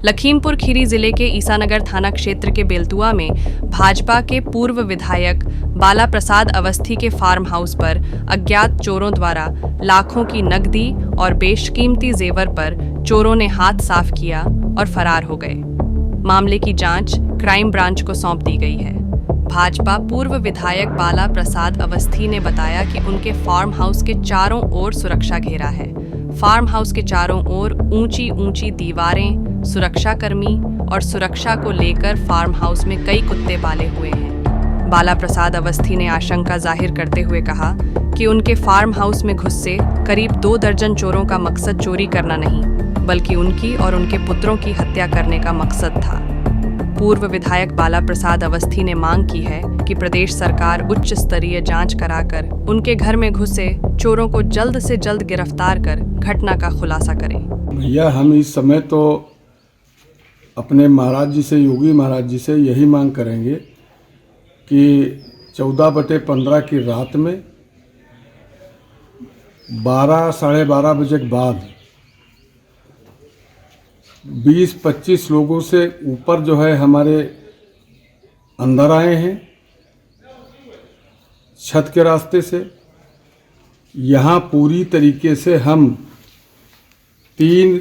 लखीमपुर खीरी जिले के ईसानगर थाना क्षेत्र के बेलतुआ में भाजपा के पूर्व विधायक बाला प्रसाद अवस्थी के फार्म हाउस पर अज्ञात चोरों द्वारा लाखों की नकदी और बेशकीमती जेवर पर चोरों ने हाथ साफ किया और फरार हो गए। मामले की जांच क्राइम ब्रांच को सौंप दी गई है। भाजपा पूर्व विधायक बाला प्रसाद अवस्थी ने बताया कि उनके फार्म हाउस के चारों ओर सुरक्षा घेरा है। फार्म हाउस के चारों ओर ऊंची ऊंची दीवारें, सुरक्षाकर्मी और सुरक्षा को लेकर फार्म हाउस में कई कुत्ते पाले हुए हैं। बाला प्रसाद अवस्थी ने आशंका जाहिर करते हुए कहा कि उनके फार्म हाउस में घुसे करीब 2 दर्जन चोरों का मकसद चोरी करना नहीं, बल्कि उनकी और उनके पुत्रों की हत्या करने का मकसद था। पूर्व विधायक बाला प्रसाद अवस्थी ने मांग की है कि प्रदेश सरकार उच्च स्तरीय जांच कराकर उनके घर में घुसे चोरों को जल्द से जल्द गिरफ्तार कर घटना का खुलासा करें। भैया, हम इस समय तो अपने महाराज जी से, योगी महाराज जी से यही मांग करेंगे कि 14/15 की रात में 12 साढ़े 12 बजे के बाद 20-25 लोगों से ऊपर जो है हमारे अंदर आए हैं छत के रास्ते से। यहाँ पूरी तरीके से हम 3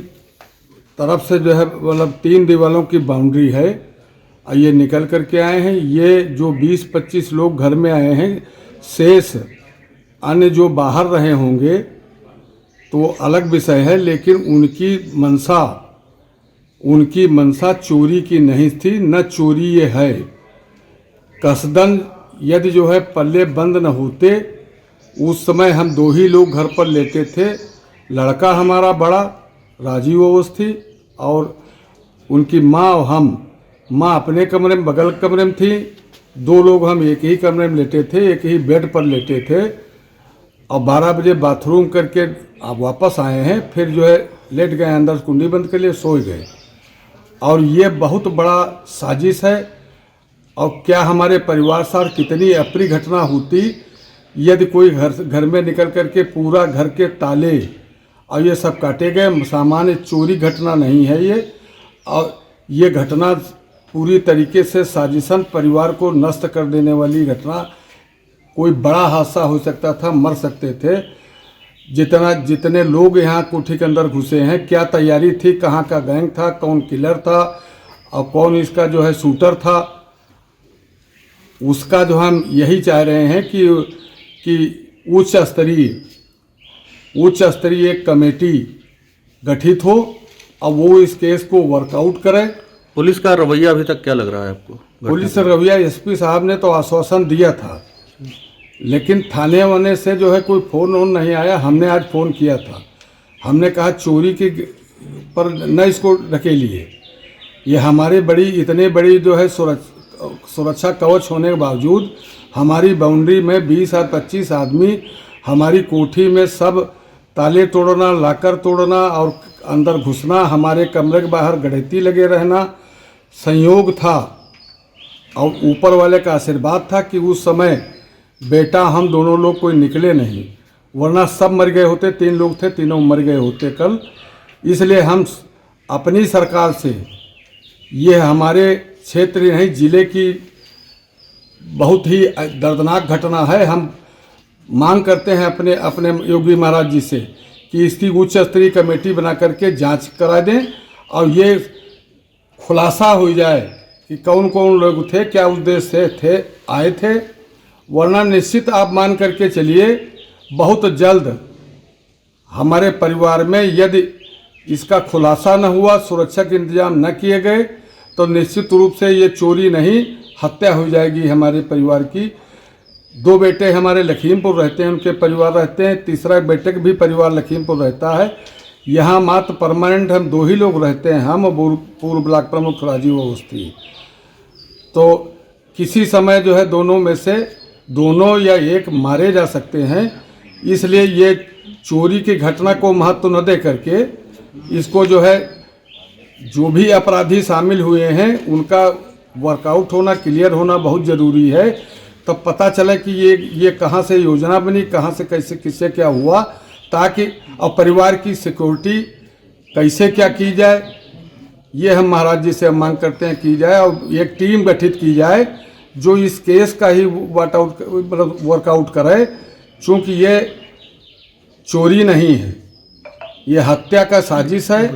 तरफ से जो है मतलब 3 दीवारों की बाउंड्री है, ये निकल करके आए हैं। ये जो 20-25 लोग घर में आए हैं, शेष अन्य जो बाहर रहे होंगे तो अलग विषय है, लेकिन उनकी मंशा चोरी की नहीं थी, न चोरी ये है। कसदन यदि जो है पल्ले बंद न होते, उस समय हम 2 ही लोग घर पर लेते थे। लड़का हमारा बड़ा राजीव अवस्थी और उनकी माँ और हम। माँ अपने कमरे में, बगल कमरे में थी। 2 लोग हम एक ही कमरे में लेटे थे, एक ही बेड पर लेटे थे। और 12 बजे बाथरूम करके आप वापस आए हैं, फिर जो है लेट गए अंदर, कुंडी बंद के लिए सो गए। और ये बहुत बड़ा साजिश है। और क्या हमारे परिवार साथ कितनी अप्रिय घटना होती यदि कोई घर में निकल करके पूरा घर के ताले और ये सब काटे गए। सामान्य चोरी घटना नहीं है ये, और ये घटना पूरी तरीके से साजिशन परिवार को नष्ट कर देने वाली घटना। कोई बड़ा हादसा हो सकता था, मर सकते थे। जितने लोग यहाँ कोठी के अंदर घुसे हैं, क्या तैयारी थी, कहाँ का गैंग था, कौन किलर था और कौन इसका जो है शूटर था, उसका जो हम यही चाह रहे हैं कि उच्च स्तरीय एक कमेटी गठित हो और वो इस केस को वर्कआउट करे। पुलिस का रवैया अभी तक क्या लग रहा है आपको? पुलिस का रवैया, एसपी साहब ने तो आश्वासन दिया था, लेकिन थाने वाने से जो है कोई फ़ोन नहीं आया। हमने आज फ़ोन किया था, हमने कहा चोरी के पर न इसको ढकेलिए। ये हमारे इतने बड़ी जो है सुरक्षा कवच होने के बावजूद हमारी बाउंड्री में 20 और 25 आदमी, हमारी कोठी में सब ताले तोड़ना, लाकर तोड़ना और अंदर घुसना, हमारे कमरे के बाहर गड़ेती लगे रहना संयोग था। और ऊपर वाले का आशीर्वाद था कि उस समय बेटा हम दोनों लोग कोई निकले नहीं, वरना सब मर गए होते। 3 लोग थे, तीनों मर गए होते कल। इसलिए हम अपनी सरकार से, ये हमारे क्षेत्र नहीं जिले की बहुत ही दर्दनाक घटना है, हम मांग करते हैं अपने योगी महाराज जी से कि इसकी उच्च स्तरीय कमेटी बना करके जांच करा दें और ये खुलासा हो जाए कि कौन कौन लोग थे, क्या उद्देश्य से आए थे। वरना निश्चित आप मान करके चलिए, बहुत जल्द हमारे परिवार में यदि इसका खुलासा न हुआ, सुरक्षा के इंतजाम न किए गए, तो निश्चित रूप से ये चोरी नहीं, हत्या हो जाएगी हमारे परिवार की। 2 बेटे हमारे लखीमपुर रहते हैं, उनके परिवार रहते हैं। तीसरा बेटे का भी परिवार लखीमपुर रहता है। यहाँ मात्र परमानेंट हम 2 ही लोग रहते हैं, हम और पूर्व ब्लॉक प्रमुख राजीव अवस्थी। तो किसी समय जो है दोनों में से दोनों या एक मारे जा सकते हैं। इसलिए ये चोरी की घटना को महत्व न दे करके इसको जो है जो भी अपराधी शामिल हुए हैं उनका वर्कआउट होना, क्लियर होना बहुत ज़रूरी है। तब पता चले कि ये कहाँ से योजना बनी, कहाँ से कैसे किससे क्या हुआ, ताकि और परिवार की सिक्योरिटी कैसे क्या की जाए, ये हम महाराज जी से मांग करते हैं की जाए और एक टीम गठित की जाए जो इस केस का ही वर्कआउट करे, क्योंकि ये चोरी नहीं है, ये हत्या का साजिश है।